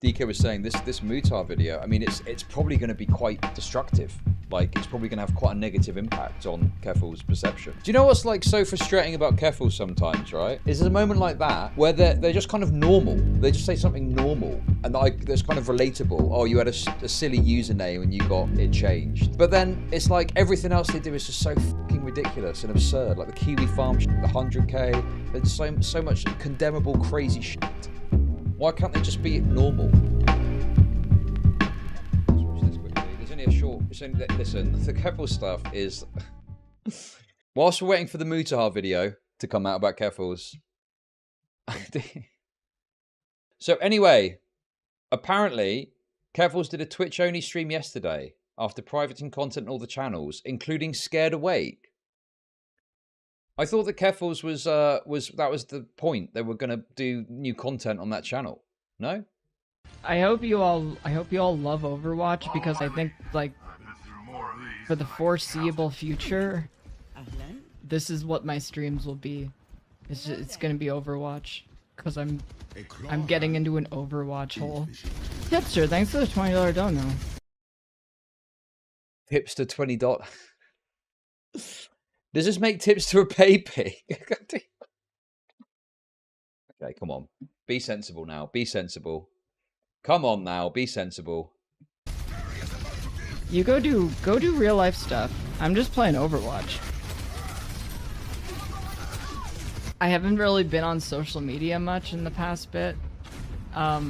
DK was saying this Mutar video, I mean, it's probably going to be quite destructive. Like, it's probably going to have quite a negative impact on Keffals' perception. Do you know what's like so frustrating about Keffals sometimes, right? Is there's a moment like that where they're just kind of normal. They just say something normal and like that's kind of relatable. Oh, you had a silly username and you got it changed. But then it's like everything else they do is just so fucking ridiculous and absurd. Like the Kiwi Farm shit, the 100K. There's so much condemnable, crazy shit. Why can't they just be normal? Let's watch this quickly. There's only a short... listen, the Keffals stuff is... Whilst we're waiting for the Mutahar video to come out about Keffals... So anyway, apparently, Keffals did a Twitch-only stream yesterday after privating content on all the channels, including Scared Awake. I thought that Keffals was the point. They were going to do new content on that channel. No? I hope you all love Overwatch because I think like for the foreseeable future, this is what my streams will be. It's going to be Overwatch because I'm getting into an Overwatch hole. Tipster, thanks for the $20 dono. Tipster $20. Does this make Tipster a baby? Okay, come on. Be sensible now. Be sensible. Come on now. Be sensible. You go do real life stuff. I'm just playing Overwatch. I haven't really been on social media much in the past bit. I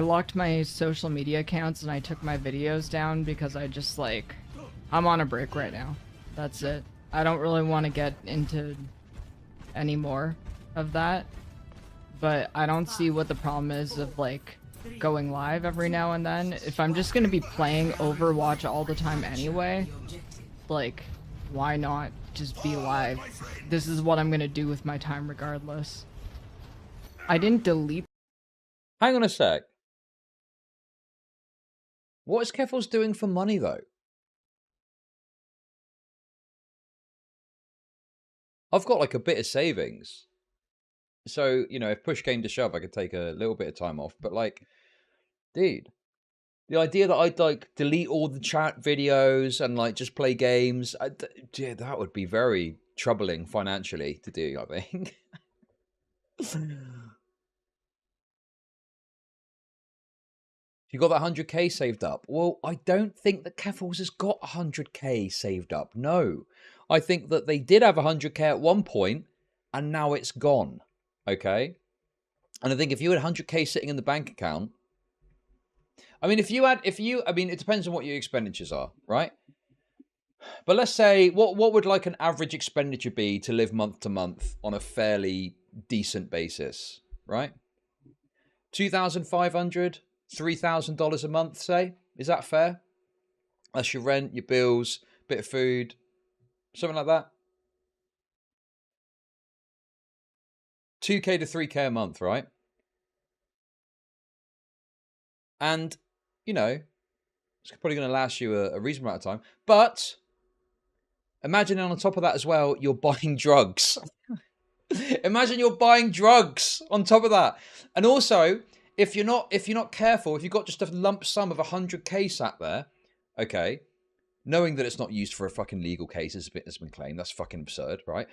locked my social media accounts and I took my videos down because I just like... I'm on a break right now. That's it. I don't really want to get into any more of that. But I don't see what the problem is of like going live every now and then. If I'm just going to be playing Overwatch all the time anyway, like, why not just be live? This is what I'm going to do with my time regardless. I didn't delete... Hang on a sec. What is Keffals doing for money though? I've got like a bit of savings. So, you know, if push came to shove, I could take a little bit of time off. But like, dude, the idea that I'd like delete all the chat videos and like just play games, yeah, that would be very troubling financially to do, I think. You got that 100K saved up? Well, I don't think that Keffals has got 100K saved up. No. I think that they did have 100K at one point and now it's gone. Okay? And I think if you had 100K sitting in the bank account, I mean, I mean, it depends on what your expenditures are, right? But let's say, what would like an average expenditure be to live month to month on a fairly decent basis, right? $2,500, $3,000 a month, say? Is that fair? That's your rent, your bills, bit of food, something like that. 2K to 3K a month, right? And, you know, it's probably going to last you a reasonable amount of time. But imagine on top of that as well, you're buying drugs. Imagine you're buying drugs on top of that. And also, if you're not careful, if you've got just a lump sum of 100K sat there, okay, knowing that it's not used for a fucking legal case as has been claimed, that's fucking absurd, right?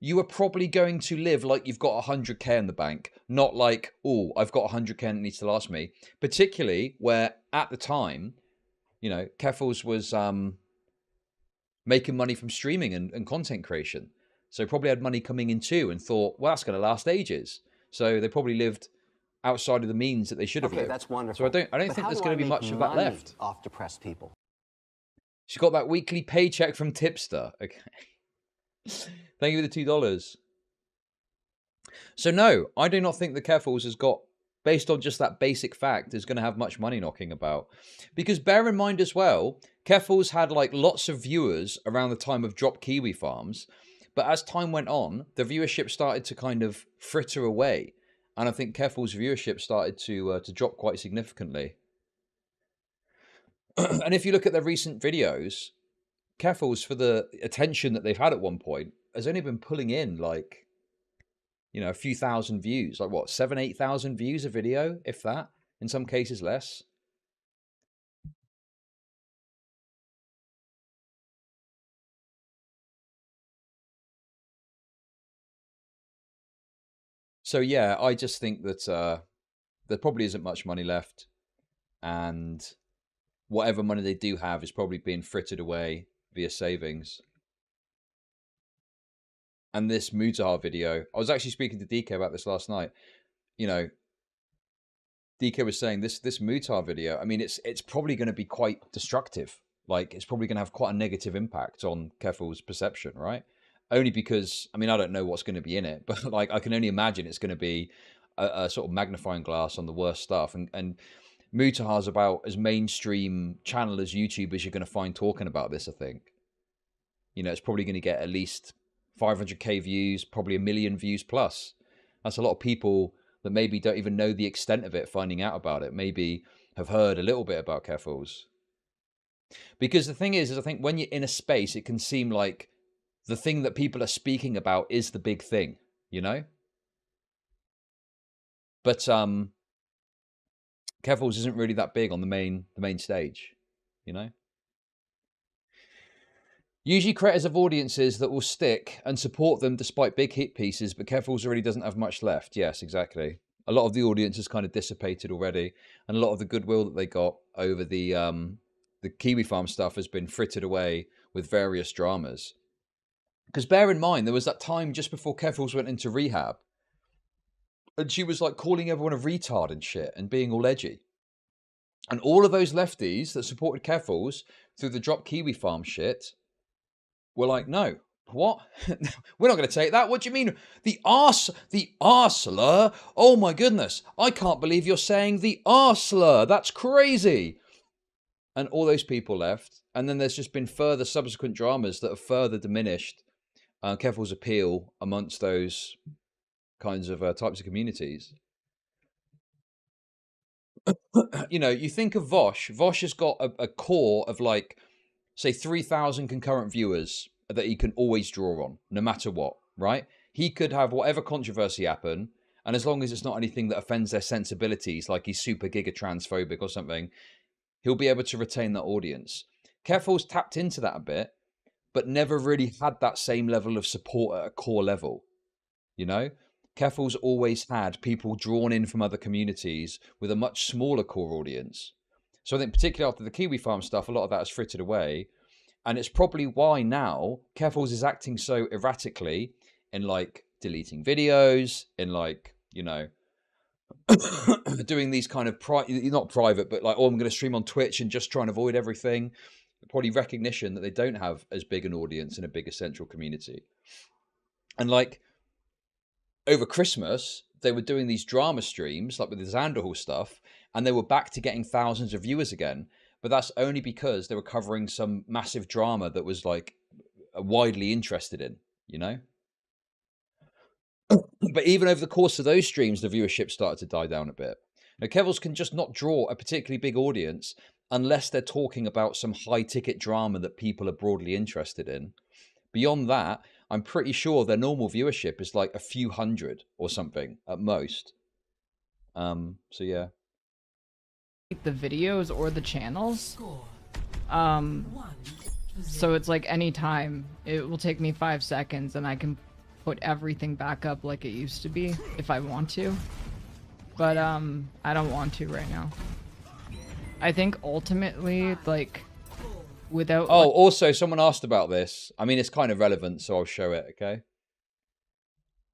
You are probably going to live like you've got 100K in the bank, not like, oh, I've got 100K and it needs to last me. Particularly where at the time, you know, Keffals was making money from streaming and content creation. So probably had money coming in too and thought, well, that's going to last ages. So they probably lived outside of the means that they should have lived. That's wonderful. So I don't think there's going to be much of that left. Off depressed people. She's got that weekly paycheck from Tipster. Okay. Thank you for the $2. So no, I do not think the Keffals has got, based on just that basic fact, is going to have much money knocking about. Because bear in mind as well, Keffals had like lots of viewers around the time of Drop Kiwi Farms. But as time went on, the viewership started to kind of fritter away. And I think Keffals' viewership started to drop quite significantly. And if you look at their recent videos, Keffals, for the attention that they've had at one point, has only been pulling in like you know, a few thousand views, like what, 7,000, 8,000 views a video, if that, in some cases less. So yeah, I just think that there probably isn't much money left, and whatever money they do have is probably being frittered away via savings. And this Mutahar video, I was actually speaking to DK about this last night. You know, DK was saying this Mutahar video, I mean, it's probably going to be quite destructive. Like, it's probably going to have quite a negative impact on Keffals' perception, right? Only because, I mean, I don't know what's going to be in it, but like, I can only imagine it's going to be a sort of magnifying glass on the worst stuff. And Mutahar's about as mainstream channel as YouTube as you're going to find talking about this, I think. You know, it's probably going to get at least 500k views, probably 1 million views plus. That's a lot of people that maybe don't even know the extent of it finding out about it, maybe have heard a little bit about Keffals. Because the thing is I think when you're in a space, it can seem like the thing that people are speaking about is the big thing, you know? But Keffals isn't really that big on the main stage, you know? Usually creators have audiences that will stick and support them despite big hit pieces, but Keffals already doesn't have much left. Yes, exactly. A lot of the audience has kind of dissipated already, and a lot of the goodwill that they got over the Kiwi Farm stuff has been frittered away with various dramas. Because bear in mind, there was that time just before Keffals went into rehab, and she was like calling everyone a retard and shit and being all edgy. And all of those lefties that supported Keffals through the drop Kiwi Farm shit were like, no, what? We're not going to take that. What do you mean? The arse-slur? Oh my goodness. I can't believe you're saying the arse-slur. That's crazy. And all those people left. And then there's just been further subsequent dramas that have further diminished Keffals' appeal amongst those kinds of types of communities. You know, you think of Vosh. Vosh has got a core of like, say, 3,000 concurrent viewers that he can always draw on, no matter what, right? He could have whatever controversy happen, and as long as it's not anything that offends their sensibilities, like he's super giga transphobic or something, he'll be able to retain that audience. Keffals tapped into that a bit, but never really had that same level of support at a core level, you know? Keffals always had people drawn in from other communities with a much smaller core audience. So I think particularly after the Kiwi Farm stuff, a lot of that has frittered away. And it's probably why now Keffals is acting so erratically in like deleting videos, in like, you know, doing these kind of not private, but like, oh, I'm going to stream on Twitch and just try and avoid everything. Probably recognition that they don't have as big an audience in a bigger central community. And like over Christmas, they were doing these drama streams, like with the Xanderhall stuff, and they were back to getting thousands of viewers again. But that's only because they were covering some massive drama that was like widely interested in, you know? But even over the course of those streams, the viewership started to die down a bit. Now, Keffals can just not draw a particularly big audience unless they're talking about some high-ticket drama that people are broadly interested in. Beyond that, I'm pretty sure their normal viewership is like a few hundred or something at most. So yeah. The videos or the channels. So it's like anytime it will take me 5 seconds and I can put everything back up like it used to be if I want to. But I don't want to right now. I think ultimately, like, without... Oh, also, someone asked about this. I mean, it's kind of relevant, so I'll show it, okay?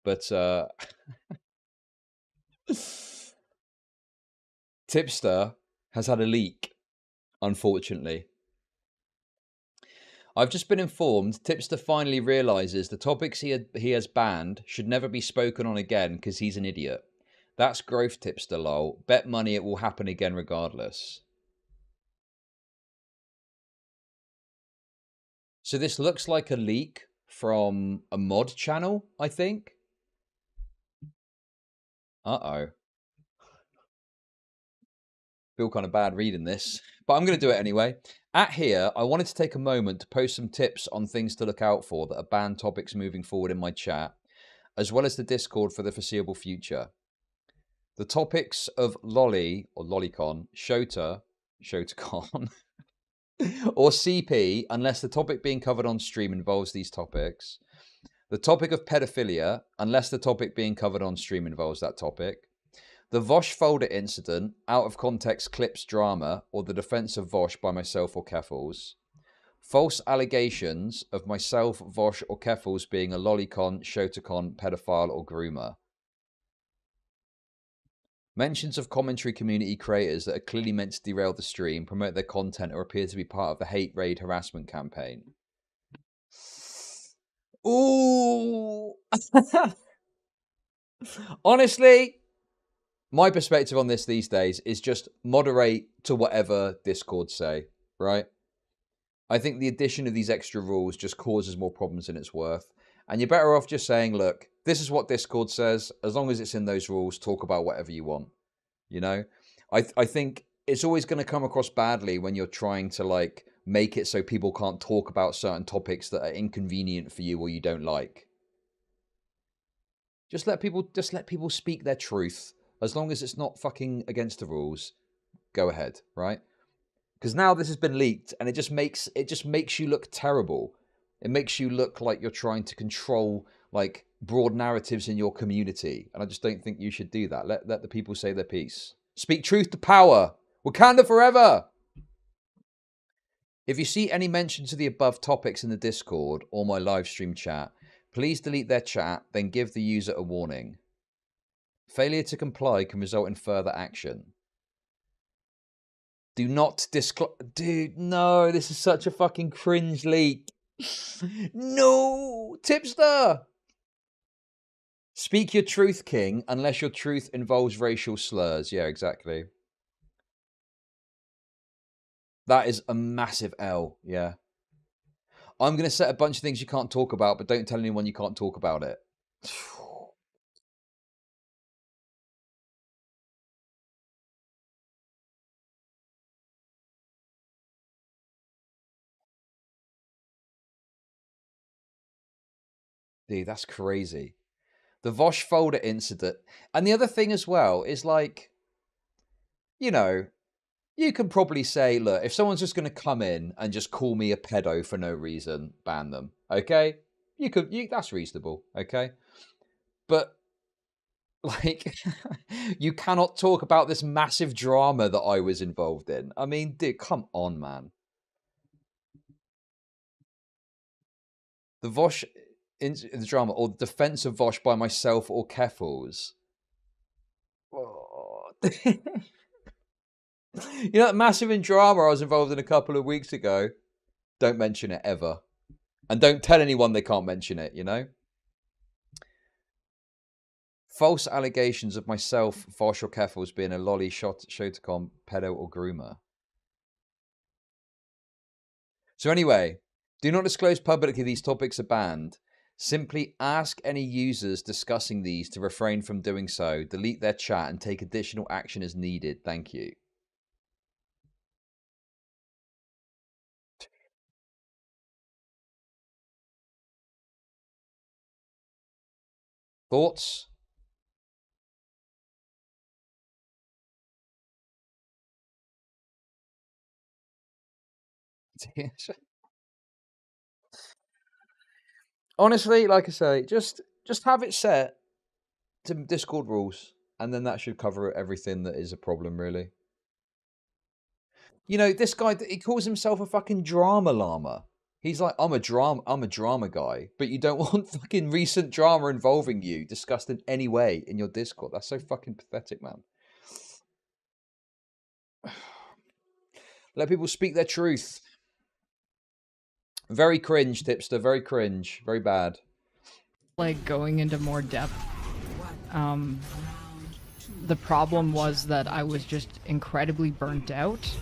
But, Tipster has had a leak, unfortunately. I've just been informed Tipster finally realizes the topics he has banned should never be spoken on again because he's an idiot. That's growth, Tipster, lol. Bet money it will happen again regardless. So this looks like a leak from a mod channel, I think. Uh-oh. Feel kind of bad reading this, but I'm going to do it anyway. At here, I wanted to take a moment to post some tips on things to look out for that are banned topics moving forward in my chat. as well as the Discord for the foreseeable future. The topics of Lolly or Lollycon, Shotacon, or CP, unless the topic being covered on stream involves these topics. The topic of pedophilia, unless the topic being covered on stream involves that topic. The Vosh folder incident, out of context clips drama, or the defense of Vosh by myself or Keffals. False allegations of myself, Vosh, or Keffals being a Lollycon, Shotacon, pedophile, or groomer. Mentions of commentary community creators that are clearly meant to derail the stream, promote their content, or appear to be part of the hate raid harassment campaign. Ooh. Honestly, my perspective on this these days is just moderate to whatever Discord say, right? I think the addition of these extra rules just causes more problems than it's worth. And you're better off just saying, look, this is what Discord says. As long as it's in those rules, talk about whatever you want. You know? I think it's always going to come across badly when you're trying to, like, make it so people can't talk about certain topics that are inconvenient for you or you don't like. Just let people speak their truth. As long as it's not fucking against the rules, go ahead, right? Because now this has been leaked, and it just makes you look terrible. It makes you look like you're trying to control, like, broad narratives in your community, and I just don't think you should do that. Let the people say their piece. Speak truth to power. Wakanda forever. If you see any mentions of the above topics in the Discord or my live stream chat, please delete their chat, then give the user a warning. Failure to comply can result in further action. Do not disclose. Dude, no, this is such a fucking cringe leak. No, tipster. Speak your truth, King, unless your truth involves racial slurs. Yeah, exactly. That is a massive L, yeah. I'm going to set a bunch of things you can't talk about, but don't tell anyone you can't talk about it. Dude, that's crazy. The Vosh folder incident. And the other thing as well is, like, you know, you can probably say, look, if someone's just going to come in and just call me a pedo for no reason, ban them. Okay? That's reasonable. Okay? But, like, you cannot talk about this massive drama that I was involved in. I mean, dude, come on, man. The Vosh in the drama, or the defense of Vosh by myself or Keffals. Oh. You know that massive in drama I was involved in a couple of weeks ago? Don't mention it ever. And don't tell anyone they can't mention it, you know? False allegations of myself, Vosh or Keffals being a lolly, shotacon, pedo or groomer. So anyway, do not disclose publicly these topics are banned. Simply ask any users discussing these to refrain from doing so, delete their chat, and take additional action as needed. Thank you. Thoughts? Honestly, like I say, just have it set to Discord rules, and then that should cover everything that is a problem, really. You know, this guy, he calls himself a fucking drama llama. He's like, I'm a drama guy, but you don't want fucking recent drama involving you discussed in any way in your Discord. That's so fucking pathetic, man. Let people speak their truth. Very cringe, tipster. Very cringe. Very bad. Like, going into more depth, the problem was that I was just incredibly burnt out.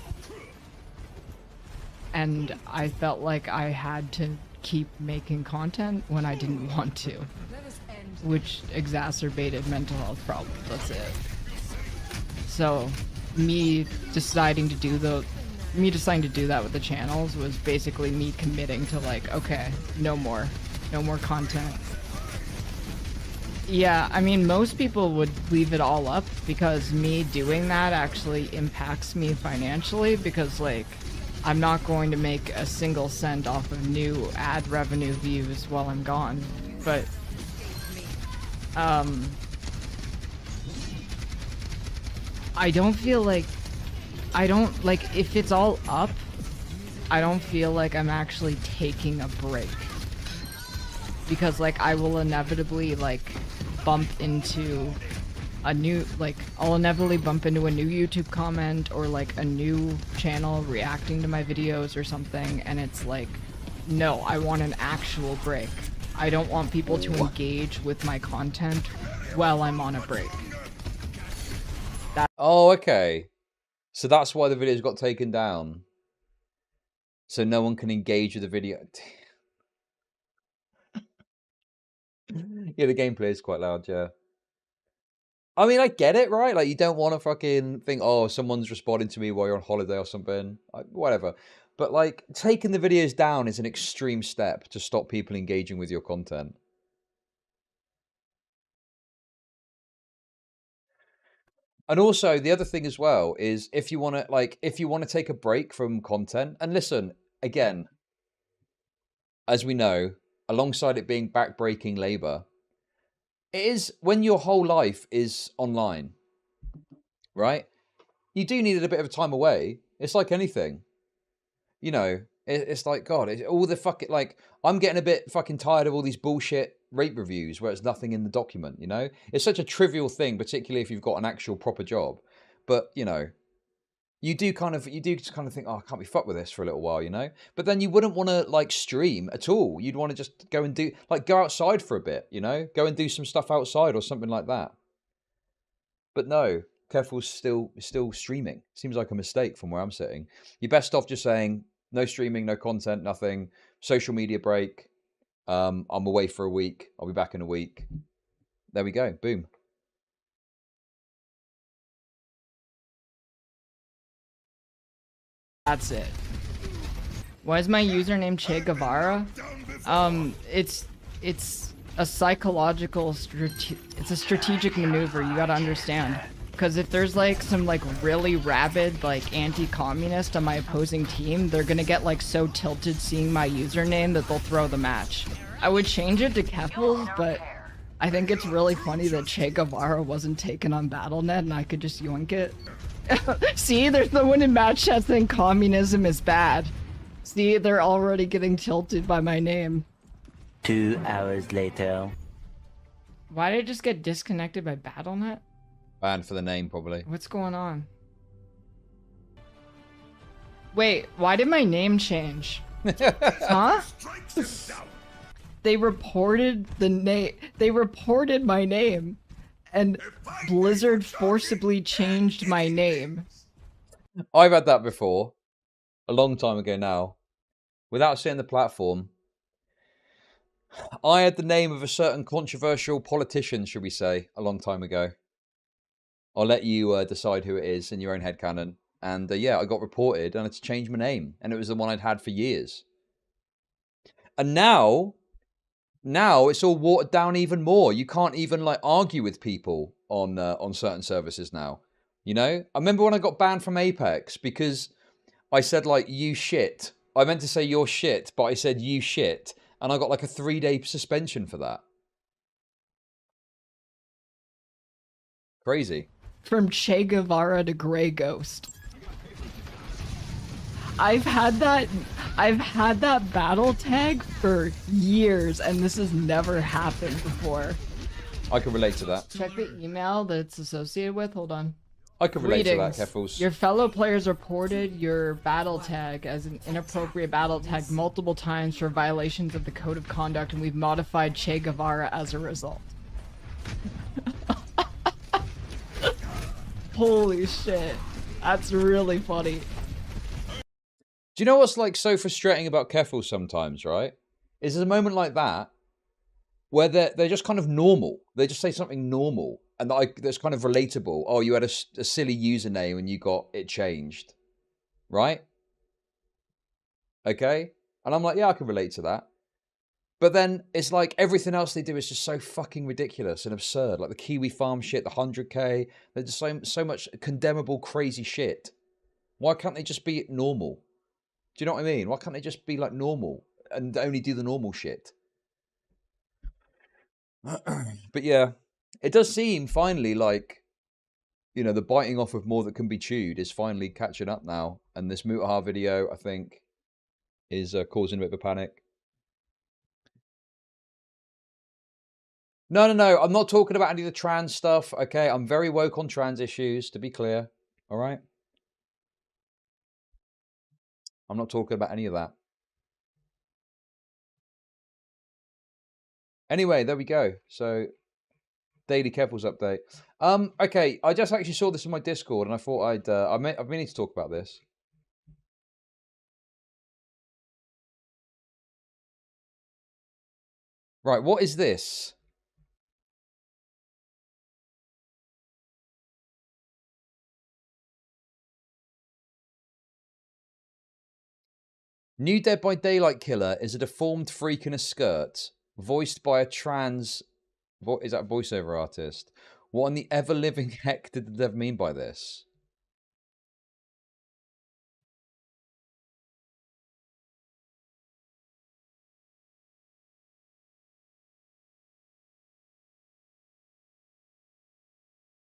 And I felt like I had to keep making content when I didn't want to. Which exacerbated mental health problems, that's it. So, me deciding to do that with the channels was basically me committing to, like, okay, no more content. Yeah, I mean, most people would leave it all up because me doing that actually impacts me financially because, like, I'm not going to make a single cent off of new ad revenue views while I'm gone. But, I don't feel like, if it's all up, I don't feel like I'm actually taking a break. Because, like, I will inevitably, like, bump into a new, like, I'll inevitably bump into a new YouTube comment or, like, a new channel reacting to my videos or something, and it's like, no, I want an actual break. I don't want people to engage with my content while I'm on a break. Oh, okay. So that's why the videos got taken down. So no one can engage with the video. Yeah, the gameplay is quite loud, yeah. I mean, I get it, right? Like, you don't want to fucking think, oh, someone's responding to me while you're on holiday or something. Whatever. But, like, taking the videos down is an extreme step to stop people engaging with your content. And also, the other thing as well is if you want to take a break from content, and listen, again, as we know, alongside it being backbreaking labor, it is when your whole life is online, right? You do need a bit of a time away. It's like anything, you know. It's like God. All the fucking like. I'm getting a bit fucking tired of all these bullshit rape reviews where it's nothing in the document. You know, it's such a trivial thing, particularly if you've got an actual proper job. But you know, you do just kind of think, oh, I can't be fucked with this for a little while, you know. But then you wouldn't want to like stream at all. You'd want to just go and go outside for a bit, you know, go and do some stuff outside or something like that. But no, Keffals still streaming. Seems like a mistake from where I'm sitting. You're best off just saying no streaming, no content, nothing. Social media break. I'm away for a week. I'll be back in a week. There we go. Boom. That's it. Why is my username Che Guevara? It's a psychological it's a strategic maneuver, you gotta understand. Because if there's like some like really rabid like anti-communist on my opposing team, they're gonna get like so tilted seeing my username that they'll throw the match. I would change it to Keffals, but I think it's really funny that Che Guevara wasn't taken on Battle.net and I could just yoink it. See, there's no one in match chat saying communism is bad. See, they're already getting tilted by my name. 2 hours later. Why did I just get disconnected by Battle.net? Banned for the name, probably. What's going on? Wait, why did my name change? Huh? They reported They reported my name, and Blizzard forcibly changed my name. I've had that before, a long time ago now. Without saying the platform, I had the name of a certain controversial politician, should we say, a long time ago. I'll let you decide who it is in your own headcanon. And yeah, I got reported and I had to change my name. And it was the one I'd had for years. And now it's all watered down even more. You can't even like argue with people on certain services now. You know? I remember when I got banned from Apex because I said like, you shit. I meant to say you're shit, but I said you shit. And I got like a 3-day suspension for that. Crazy. From Che Guevara to Grey Ghost. I've had that battle tag for years, and this has never happened before. I can relate to that. Check the email that's associated with. Hold on. I can relate to that, Greetings. Keffals. Your fellow players reported your battle tag as an inappropriate battle tag multiple times for violations of the code of conduct, and we've modified Che Guevara as a result. Holy shit. That's really funny. Do you know what's like so frustrating about Keffals sometimes, right? Is there's a moment like that where they're just kind of normal. They just say something normal and that's kind of relatable. Oh, you had a silly username and you got it changed, right? Okay? And I'm like, yeah, I can relate to that. But then it's like everything else they do is just so fucking ridiculous and absurd. Like the Kiwi Farm shit, the 100K. There's just so much condemnable, crazy shit. Why can't they just be normal? Do you know what I mean? Why can't they just be like normal and only do the normal shit? But yeah, it does seem finally like, you know, the biting off of more that can be chewed is finally catching up now. And this Mutaha video, I think, is causing a bit of a panic. No, no, no. I'm not talking about any of the trans stuff. Okay, I'm very woke on trans issues, to be clear. All right. I'm not talking about any of that. Anyway, there we go. So, daily Keffals update. Okay, I just actually saw this in my Discord, and I thought I've meaning to talk about this. Right, what is this? New Dead by Daylight killer is a deformed freak in a skirt, voiced by a trans. What is that, a voiceover artist? What in the ever living heck did the dev mean by this?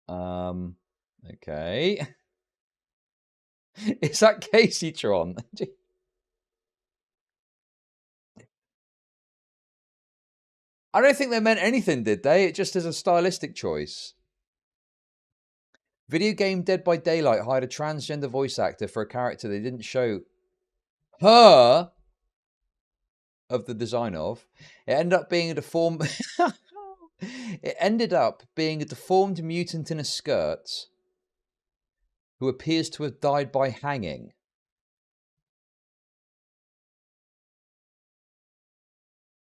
Okay. Is that Casey Tron? I don't think they meant anything, did they? It just is a stylistic choice. Video game Dead by Daylight hired a transgender voice actor for a character they didn't show her of the design of. It ended up being a deformed. It ended up being a deformed mutant in a skirt who appears to have died by hanging.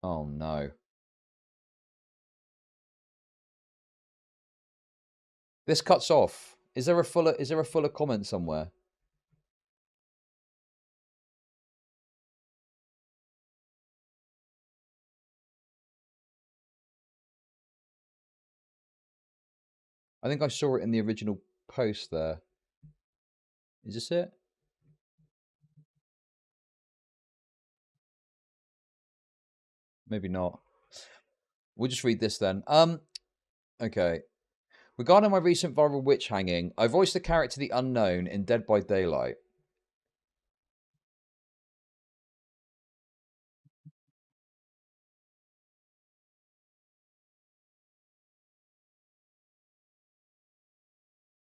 Oh no. This cuts off. Is there a fuller comment somewhere? I think I saw it in the original post there. Is this it? Maybe not. We'll just read this then. Okay. Regarding my recent viral witch hanging, I voiced the character The Unknown in Dead by Daylight.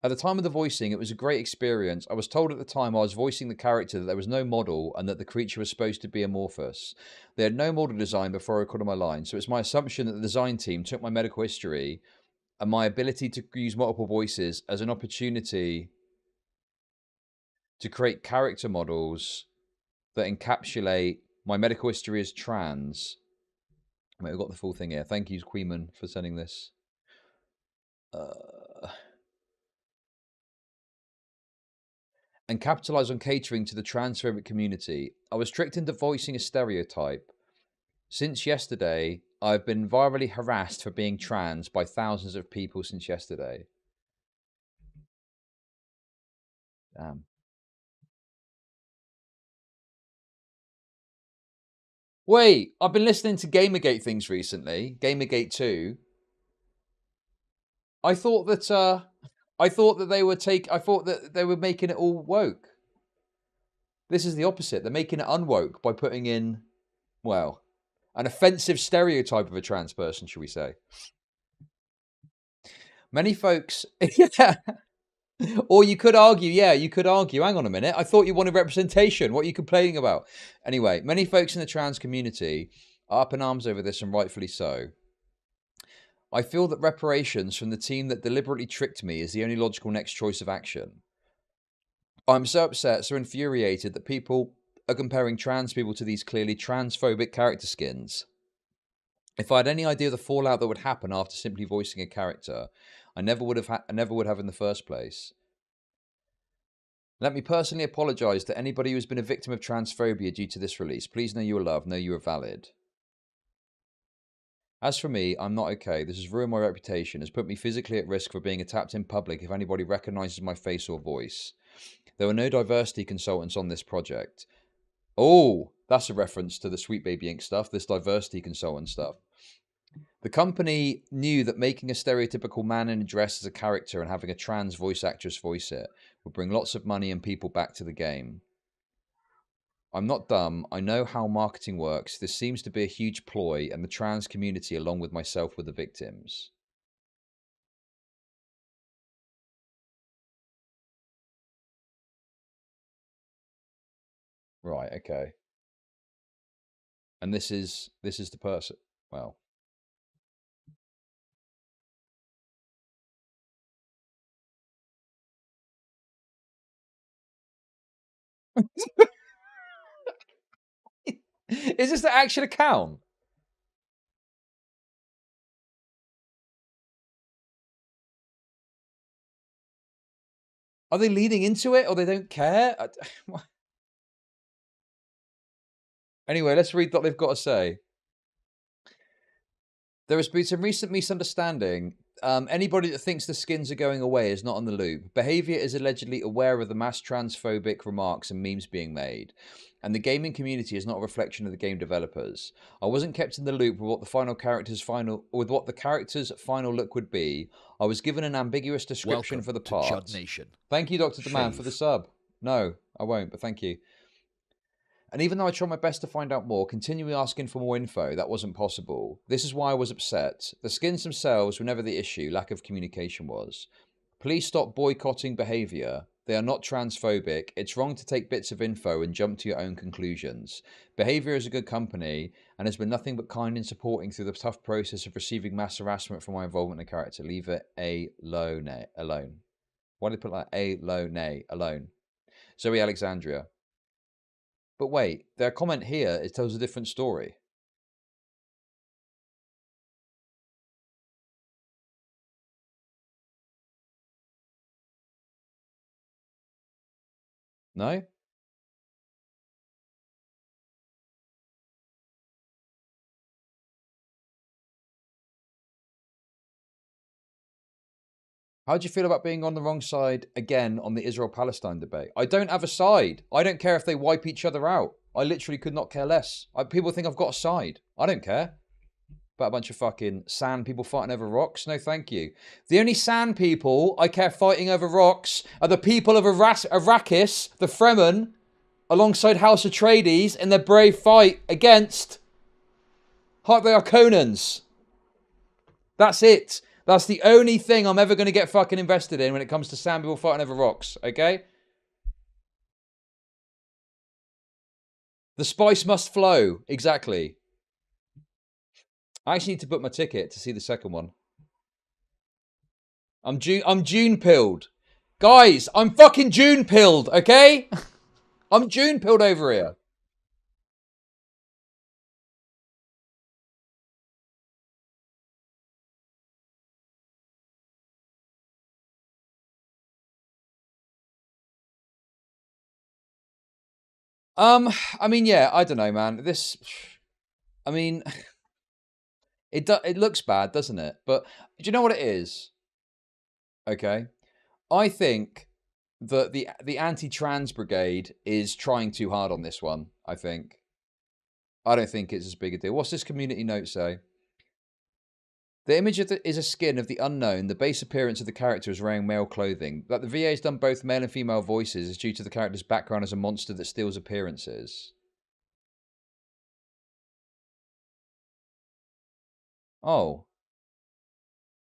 At the time of the voicing, it was a great experience. I was told at the time I was voicing the character that there was no model and that the creature was supposed to be amorphous. They had no model design before I recorded my line, so it's my assumption that the design team took my medical history and my ability to use multiple voices as an opportunity to create character models that encapsulate my medical history as trans. Wait, we've got the full thing here. Thank you, Queeman, for sending this. And capitalize on catering to the transphobic community. I was tricked into voicing a stereotype. Since yesterday, I've been virally harassed for being trans by thousands of people since yesterday. Damn. Wait, I've been listening to Gamergate things recently. Gamergate 2. I thought that they were making it all woke. This is the opposite. They're making it unwoke by putting in, well, an offensive stereotype of a trans person, should we say. Many folks, yeah. Or you could argue, hang on a minute, I thought you wanted representation. What are you complaining about? Anyway, many folks in the trans community are up in arms over this, and rightfully so. I feel that reparations from the team that deliberately tricked me is the only logical next choice of action. I'm so upset, so infuriated that people are comparing trans people to these clearly transphobic character skins. If I had any idea of the fallout that would happen after simply voicing a character, I never would have in the first place. Let me personally apologise to anybody who has been a victim of transphobia due to this release. Please know you are loved, know you are valid. As for me, I'm not okay. This has ruined my reputation, has put me physically at risk for being attacked in public if anybody recognises my face or voice. There were no diversity consultants on this project. Oh, that's a reference to the Sweet Baby Inc. stuff, this diversity consultant stuff. The company knew that making a stereotypical man in a dress as a character and having a trans voice actress voice it would bring lots of money and people back to the game. I'm not dumb. I know how marketing works. This seems to be a huge ploy, and the trans community, along with myself, were the victims. Right, okay. And this is the person. Well. Is this the actual account? Are they leading into it or they don't care? Anyway, let's read what they've got to say. There has been some recent misunderstanding. Anybody that thinks the skins are going away is not on the loop. Behaviour is allegedly aware of the mass transphobic remarks and memes being made, and the gaming community is not a reflection of the game developers. I wasn't kept in the loop with what the character's final look would be. I was given an ambiguous description Welcome for the to part. Chud Nation. Thank you, Dr. Demand, for the sub. No, I won't, but thank you. And even though I tried my best to find out more, continually asking for more info, that wasn't possible. This is why I was upset. The skins themselves were never the issue, lack of communication was. Please stop boycotting behaviour. They are not transphobic. It's wrong to take bits of info and jump to your own conclusions. Behaviour is a good company and has been nothing but kind in supporting through the tough process of receiving mass harassment for my involvement in the character. Leave it alone. Why did they put like alone? Zoe Alexandria. But wait, their comment here, it tells a different story. No? How do you feel about being on the wrong side again on the Israel-Palestine debate? I don't have a side. I don't care if they wipe each other out. I literally could not care less. People think I've got a side. I don't care. About a bunch of fucking sand people fighting over rocks. No, thank you. The only sand people I care fighting over rocks are the people of Arrakis, the Fremen, alongside House Atreides in their brave fight against Hark They Are Conans. That's it. That's the only thing I'm ever going to get fucking invested in when it comes to sand people fighting over rocks, okay? The spice must flow. Exactly. I actually need to book my ticket to see the second one. I'm June-pilled. Guys, I'm fucking June-pilled, okay? I'm June-pilled over here. I mean, yeah, I don't know, man. I mean, it looks bad, doesn't it? But do you know what it is? Okay, I think that the anti-trans brigade is trying too hard on this one. I don't think it's as big a deal. What's this community note say? The image is a skin of the unknown. The base appearance of the character is wearing male clothing. That the VA has done both male and female voices is due to the character's background as a monster that steals appearances. Oh.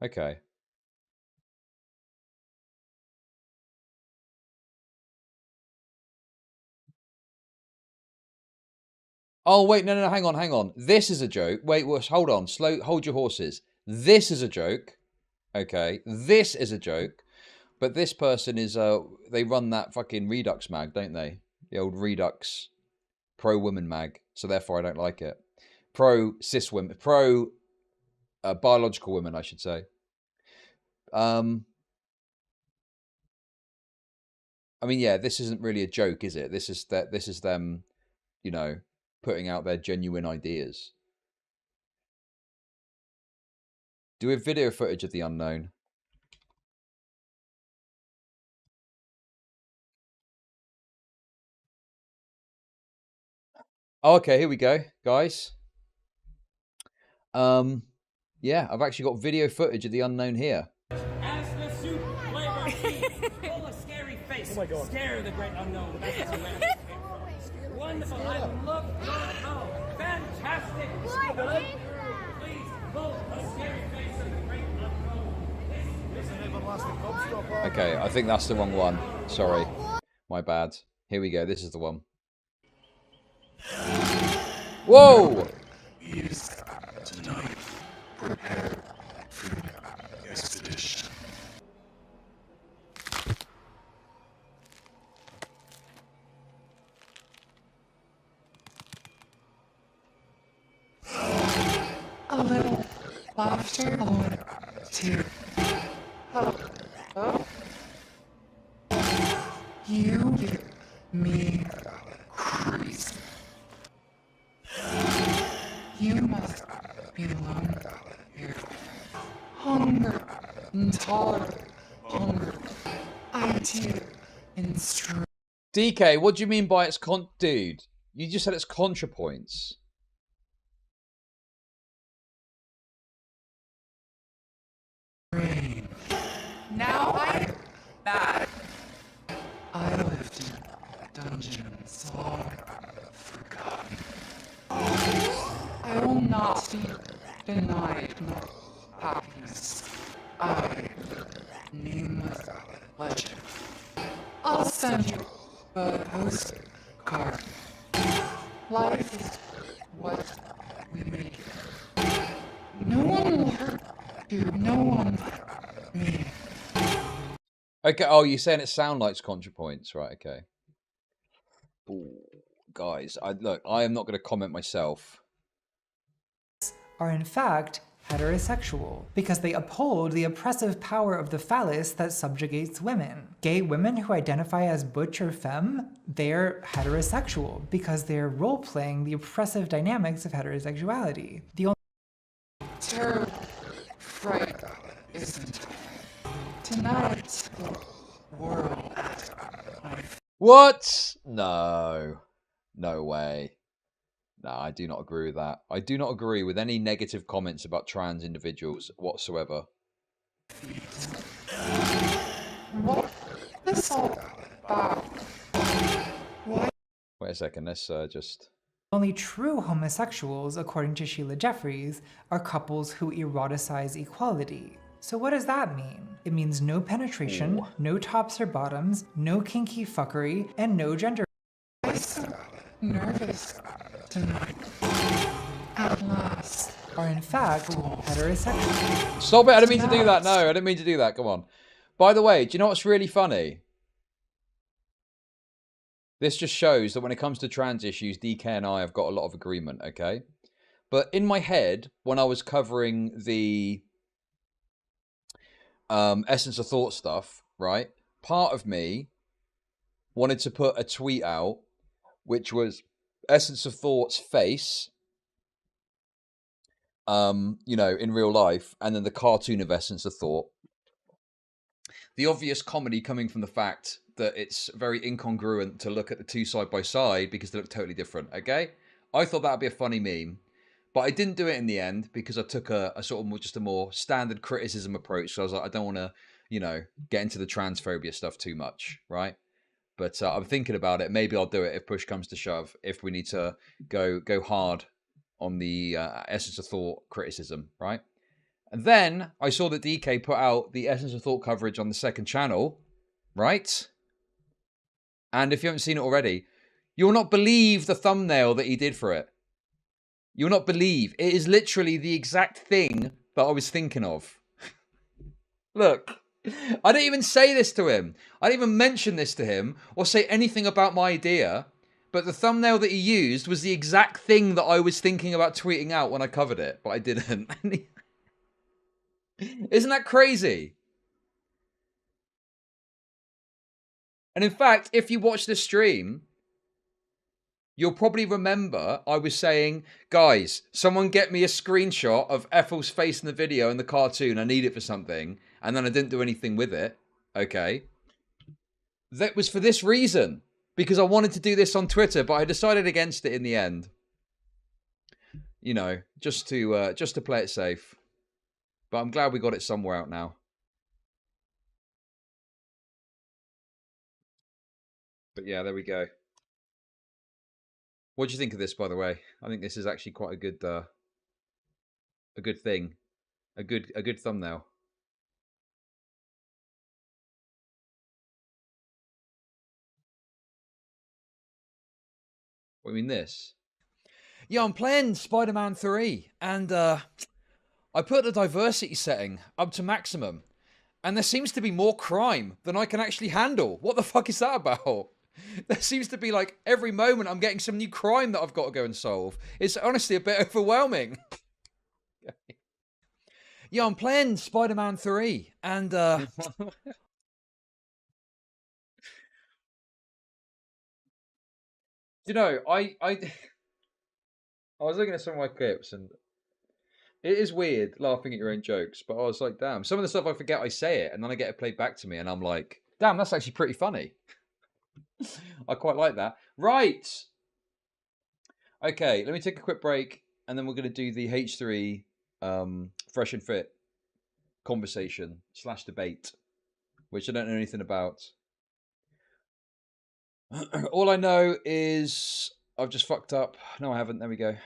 Okay. Oh, wait, no, hang on. This is a joke. Wait, hold on. Hold your horses. This is a joke. Okay, this is a joke. But this person is, they run that fucking Redux mag, don't they? The old Redux pro-women mag. So therefore I don't like it. Pro-cis women. Biological women, I should say. I mean, yeah, this isn't really a joke, is it? This is them, you know, putting out their genuine ideas. Do we have video footage of the unknown? Oh, okay, here we go, guys. Yeah, I've actually got video footage of the unknown here. As the soup flavor full of scary face. Oh my God. Scare the great unknown. Wonderful. I love oh, fantastic. Please pull a scary face of the great unknown. Okay, I think that's the wrong one. Sorry. My bad. Here we go. This is the one. Whoa! Tonight, prepare for the expedition. A little laughter, a little tear. Oh. You get me crazy. You must be alone here. Hunger, intolerant hunger, idea, and strength. DK, what do you mean by it's dude? You just said it's contrapoints. Now I'm back. I lived in dungeons long forgotten. I will not be denied my happiness. I, nameless legend. I'll send you a postcard. Life is what we make it. No one will hurt you. No one but me. Okay, oh, you're saying it sounds like it's contrapoints, right? Okay. Ooh, guys, look, I am not going to comment myself. Are in fact heterosexual because they uphold the oppressive power of the phallus that subjugates women. Gay women who identify as butch or femme, they're heterosexual because they're role-playing the oppressive dynamics of heterosexuality. The only Terrible fright, isn't it? Tonight's world. What? No. No way. No, I do not agree with that. I do not agree with any negative comments about trans individuals whatsoever. What is this all about? Why? Wait a second, let's just... only true homosexuals, according to Sheila Jeffries, are couples who eroticize equality. So what does that mean? It means no penetration, no tops or bottoms, no kinky fuckery, and no gender. I'm so nervous tonight. At last. Are in fact heterosexual. Stop it, I didn't mean to do that. No, I didn't mean to do that. Come on. By the way, do you know what's really funny? This just shows that when it comes to trans issues, DK and I have got a lot of agreement, okay? But in my head, when I was covering the Essence of Thought stuff, right? Part of me wanted to put a tweet out, which was Essence of Thought's face, you know, in real life, and then the cartoon of Essence of Thought. The obvious comedy coming from the fact that it's very incongruent to look at the two side by side because they look totally different, okay? I thought that'd be a funny meme, but I didn't do it in the end because I took a sort of more, just a more standard criticism approach. So I was like, I don't want to, you know, get into the transphobia stuff too much, right? But I'm thinking about it. Maybe I'll do it if push comes to shove, if we need to go hard on the Essence of Thought criticism, right? And then I saw that DK put out the Essence of Thought coverage on the second channel, right? And if you haven't seen it already, you'll not believe the thumbnail that he did for it. You'll not believe. It is literally the exact thing that I was thinking of. Look, I didn't even say this to him. I didn't even mention this to him or say anything about my idea. But the thumbnail that he used was the exact thing that I was thinking about tweeting out when I covered it. But I didn't. Isn't that crazy? And in fact, if you watch this stream, You'll probably remember I was saying, guys, someone get me a screenshot of Ethel's face in the video in the cartoon. I need it for something. And then I didn't do anything with it. Okay. That was for this reason. Because I wanted to do this on Twitter, but I decided against it in the end. You know, just to play it safe. But I'm glad we got it somewhere out now. But yeah, there we go. What do you think of this, by the way? I think this is actually quite a good thing, a good thumbnail. What do you mean this? Yeah, I'm playing Spider-Man 3, and I put the diversity setting up to maximum, and there seems to be more crime than I can actually handle. What the fuck is that about? There seems to be, like, every moment I'm getting some new crime that I've got to go and solve. It's honestly a bit overwhelming. Yeah, I'm playing Spider-Man 3, and you know, I was looking at some of my clips, and it is weird laughing at your own jokes, but I was like, damn, some of the stuff I forget I say it, and then I get it played back to me, and I'm like, damn, that's actually pretty funny. I quite like that. Right. Okay, let me take a quick break, and then we're going to do the H3 Fresh and Fit conversation / debate, which I don't know anything about. All I know is I've just fucked up. No, I haven't. There we go.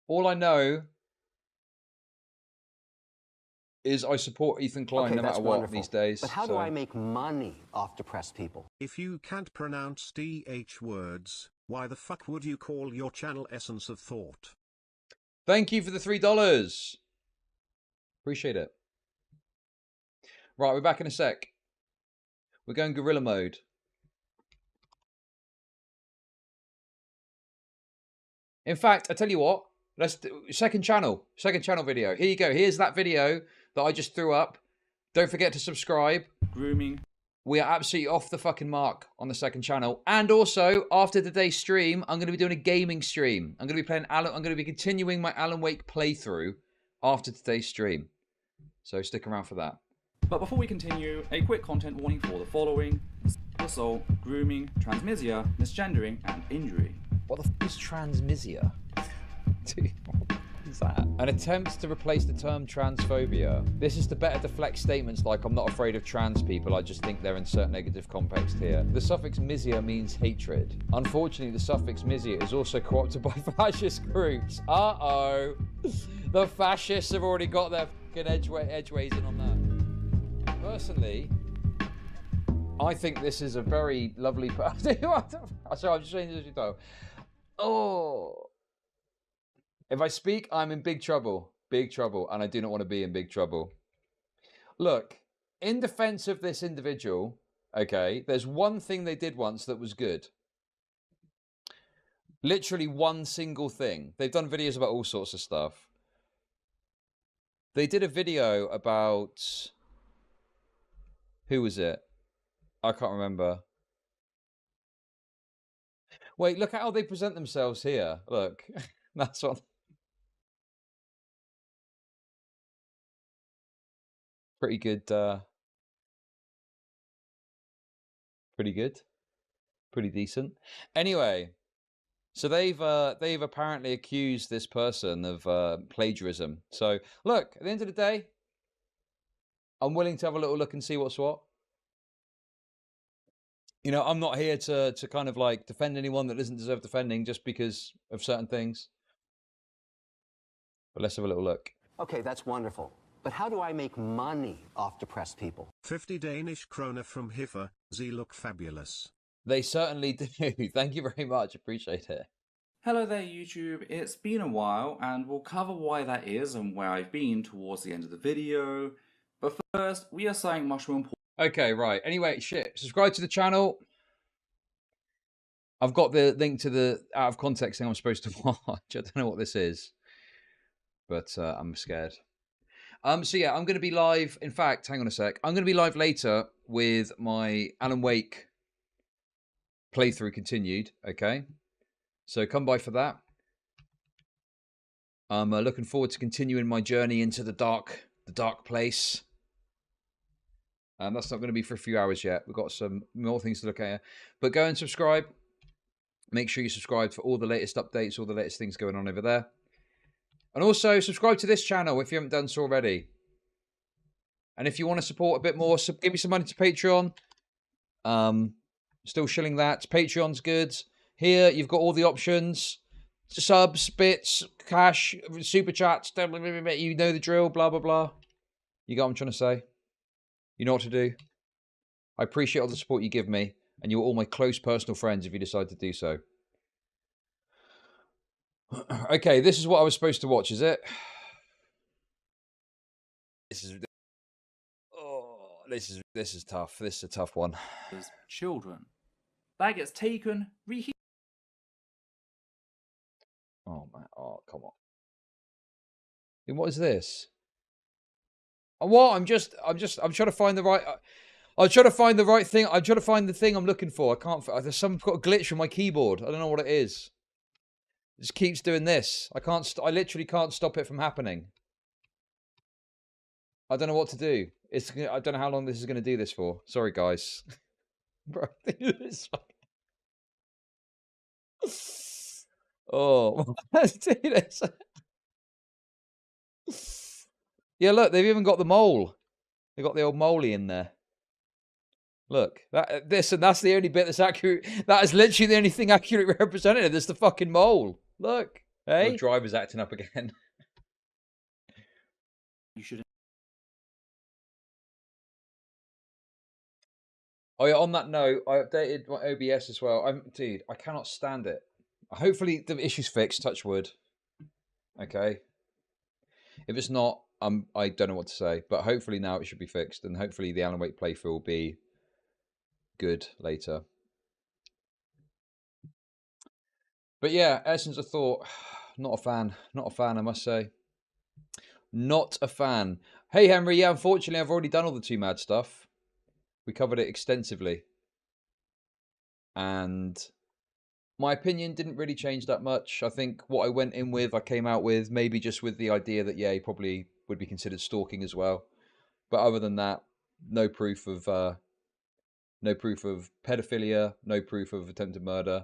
All I know is I support Ethan Klein no matter what these days. But how do I make money off depressed people? If you can't pronounce DH words, why the fuck would you call your channel Essence of Thought? Thank you for the $3. Appreciate it. Right, we're back in a sec. We're going gorilla mode. In fact, I tell you what, let's do second channel video. Here you go. Here's that video that I just threw up. Don't forget to subscribe. Grooming. We are absolutely off the fucking mark on the second channel. And also, after today's stream, I'm going to be doing a gaming stream. I'm going to be playing I'm going to be continuing my Alan Wake playthrough after today's stream. So stick around for that. But before we continue, a quick content warning for the following: assault, grooming, transmisia, misgendering, and injury. What the f is transmisia? Dude, what is that? An attempt to replace the term transphobia. This is to better deflect statements like, I'm not afraid of trans people, I just think they're in certain negative context here. The suffix misia means hatred. Unfortunately, the suffix misia is also co-opted by fascist groups. Uh-oh. The fascists have already got their fucking edgeways in on that. Personally, I think this is a very lovely... Sorry, I'm just saying this though. Oh. If I speak, I'm in big trouble. Big trouble. And I do not want to be in big trouble. Look, in defense of this individual, okay, there's one thing they did once that was good. Literally one single thing. They've done videos about all sorts of stuff. They did a video about... Who was it? I can't remember. Wait, look at how they present themselves here. Look, that's what... Pretty good, pretty good. Pretty decent. Anyway, so they've apparently accused this person of plagiarism. So, look, at the end of the day, I'm willing to have a little look and see what's what. You know, I'm not here to kind of like defend anyone that doesn't deserve defending just because of certain things. But let's have a little look. Okay, that's wonderful. But how do I make money off depressed people? 50 Danish kroner from Hiffer. Ze look fabulous. They certainly do. Thank you very much. Appreciate it. Hello there, YouTube. It's been a while, and we'll cover why that is and where I've been towards the end of the video. But first, we are saying much more important. Okay, right. Anyway, shit. Subscribe to the channel. I've got the link to the out of context thing I'm supposed to watch. I don't know what this is, but I'm scared. So yeah, I'm going to be live. In fact, hang on a sec. I'm going to be live later with my Alan Wake playthrough continued. Okay, so come by for that. I'm looking forward to continuing my journey into the dark place. That's not going to be for a few hours yet. We've got some more things to look at. But go and subscribe. Make sure you subscribe for all the latest updates, all the latest things going on over there. And also subscribe to this channel if you haven't done so already. And if you want to support a bit more, give me some money to Patreon. Still shilling that. Patreon's good. Here, you've got all the options. Subs, bits, cash, super chats. You know the drill, blah, blah, blah. You got what I'm trying to say? You know what to do? I appreciate all the support you give me. And you're all my close personal friends if you decide to do so. Okay, this is what I was supposed to watch, is it? This is tough. This is a tough one. Children. That gets taken, Oh man! Oh come on! What is this? What? I'm trying to find the right. I'm trying to find the right thing. I'm trying to find the thing I'm looking for. I can't. There's got a glitch on my keyboard. I don't know what it is. It just keeps doing this. I can't. I literally can't stop it from happening. I don't know what to do. I don't know how long this is going to do this for. Sorry, guys. Bro, oh, let's do this. Yeah, look, they've even got the mole. They've got the old moley in there. Look, that's the only bit that's accurate. That is literally the only thing accurately represented. There's the fucking mole. Look, hey, the driver's acting up again. You should. Oh yeah, on that note, I updated my OBS as well. Dude, I cannot stand it. Hopefully the issue's fixed, touch wood. Okay. If it's not, I don't know what to say. But hopefully now it should be fixed. And hopefully the Alan Wake playthrough will be good later. But yeah, Essence of Thought, not a fan. Not a fan, I must say. Not a fan. Hey Henry, yeah, unfortunately I've already done all the 2 Mad stuff. We covered it extensively. And my opinion didn't really change that much. I think what I went in with, I came out with, maybe just with the idea that, yeah, he probably would be considered stalking as well. But other than that, no proof of pedophilia, no proof of attempted murder.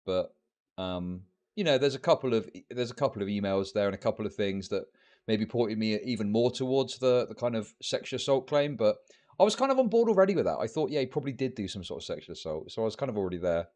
But you know, there's a couple of emails there and a couple of things that maybe pointed me even more towards the kind of sexual assault claim. But I was kind of on board already with that. I thought, yeah, he probably did do some sort of sexual assault. So I was kind of already there.